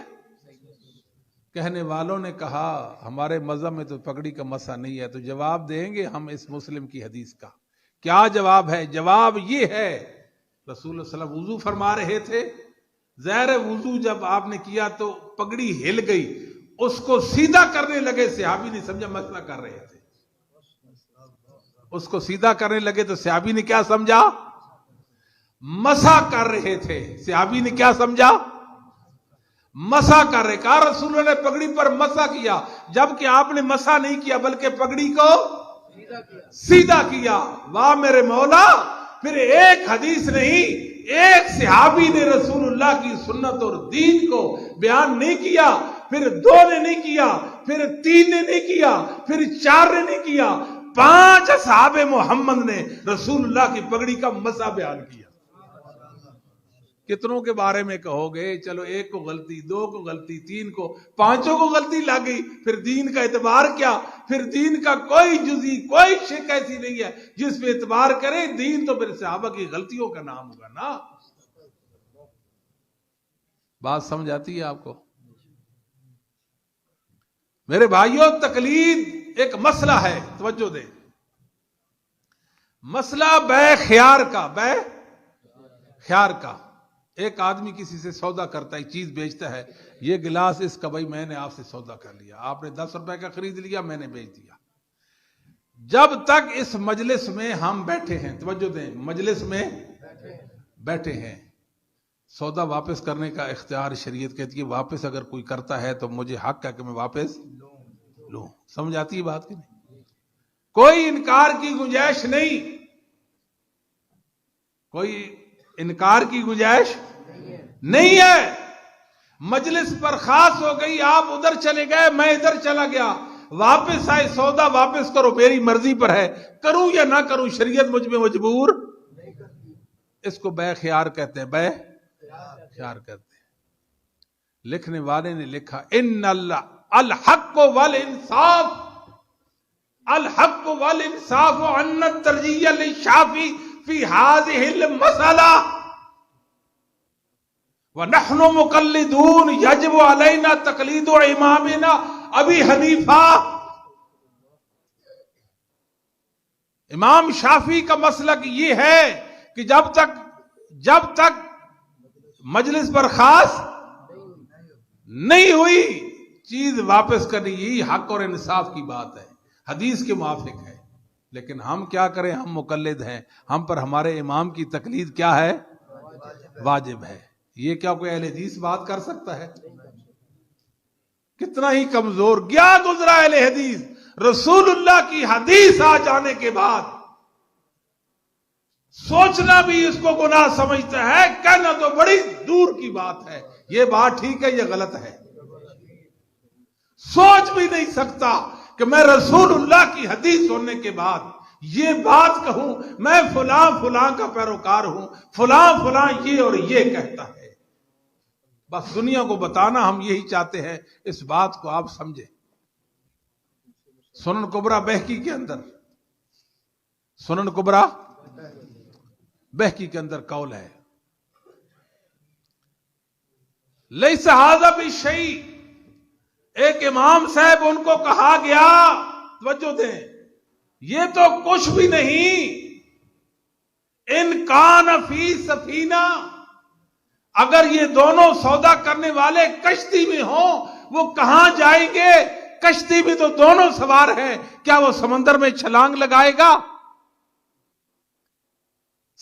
کہنے والوں نے کہا ہمارے مذہب میں تو پگڑی کا مسح نہیں ہے، تو جواب دیں گے ہم اس مسلم کی حدیث کا۔ کیا جواب ہے؟ جواب یہ ہے، رسول اللہ صلی اللہ علیہ وسلم وضو فرما رہے تھے، ظاہر وضو جب آپ نے کیا تو پگڑی ہل گئی، اس کو سیدھا کرنے لگے، صحابی نے سمجھا مسح کر رہے تھے۔ اس کو سیدھا کرنے لگے تو صحابی نے کیا سمجھا؟ مسح کر رہے تھے۔ صحابی نے کیا سمجھا؟ مسح کر رہے۔ کہا رسول اللہ نے پگڑی پر مسح کیا، جبکہ آپ نے مسح نہیں کیا بلکہ پگڑی کو سیدھا کیا۔ واہ میرے مولا، پھر ایک حدیث نہیں، ایک صحابی نے رسول اللہ کی سنت اور دین کو بیان نہیں کیا، پھر دو نے نہیں کیا، پھر تین نے نہیں کیا، پھر چار نے نہیں کیا، 5 اصحاب محمد نے رسول اللہ کی پگڑی کا مسح بیان کیا۔ کتنوں کے بارے میں کہو گے؟ چلو ایک کو غلطی، دو کو غلطی، تین کو، 5 کو غلطی لگ گئی، پھر دین کا اعتبار کیا؟ پھر دین کا کوئی جزئی، کوئی شک ایسی نہیں ہے جس پہ اعتبار کرے دین، تو پھر صحابہ کی غلطیوں کا نام ہوگا نا۔ بات سمجھ آتی ہے آپ کو؟ میرے بھائیوں، تقلید ایک مسئلہ ہے، توجہ دیں۔ مسئلہ بے خیار کا، بے خیار کا۔ ایک آدمی کسی سے سودا کرتا ہے، چیز بیچتا ہے، یہ گلاس اس کا بھائی میں نے آپ سے سودا کر لیا، آپ نے 10 روپے کا خرید لیا، میں نے بیچ دیا۔ جب تک اس مجلس میں ہم بیٹھے ہیں، توجہ دیں، مجلس میں بیٹھے ہیں، سودا واپس کرنے کا اختیار شریعت کہتی ہے، واپس اگر کوئی کرتا ہے تو مجھے حق ہے کہ میں واپس لوں۔ سمجھ آتی ہے بات کی نہیں؟ کوئی انکار کی گنجائش نہیں، کوئی انکار کی گنجائش نہیں ہے۔ مجلس پر خاص ہو گئی، آپ ادھر چلے گئے، میں ادھر چلا گیا، واپس آئے، سودا واپس کرو، میری مرضی پر ہے، کروں یا نہ کروں، شریعت مجھ میں مجبور۔ اس کو بے خیار کہتے ہیں، بے خیار کہتے ہیں۔ لکھنے والے نے لکھا، ان الحق والانصاف، الحق والانصاف ان الترجیح للشافعی فی هذه المسألہ ونحن مقلدون یجب علینا تقلید امامنا ابی حنیفہ۔ امام شافعی کا مسلک یہ ہے کہ جب تک مجلس برخاست نہیں ہوئی، چیز واپس کرنی، یہی حق اور انصاف کی بات ہے، حدیث کے موافق ہے۔ لیکن ہم کیا کریں؟ ہم مقلد ہیں، ہم پر ہمارے امام کی تقلید کیا ہے؟ واجب ہے۔ یہ کیا کوئی اہل حدیث بات کر سکتا ہے؟ کتنا ہی کمزور گیا گزرا اہل حدیث، رسول اللہ کی حدیث آ جانے کے بعد سوچنا بھی اس کو گناہ سمجھتا ہے، کہنا تو بڑی دور کی بات ہے، یہ بات ٹھیک ہے، یہ غلط ہے۔ سوچ بھی نہیں سکتا کہ میں رسول اللہ کی حدیث سننے کے بعد یہ بات کہوں، میں فلاں فلاں کا پیروکار ہوں، فلاں فلاں یہ اور یہ کہتا ہے۔ بس دنیا کو بتانا ہم یہی چاہتے ہیں، اس بات کو آپ سمجھیں۔ سنن کبریٰ بہقی کے اندر، سنن کبریٰ بہقی کے اندر قول ہے، لیس ھذا بشیء۔ ایک امام صاحب، ان کو کہا گیا، توجہ دیں، یہ تو کچھ بھی نہیں، ان کان فی سفینہ، اگر یہ دونوں سودا کرنے والے کشتی میں ہوں، وہ کہاں جائیں گے؟ کشتی میں تو دونوں سوار ہیں، کیا وہ سمندر میں چھلانگ لگائے گا؟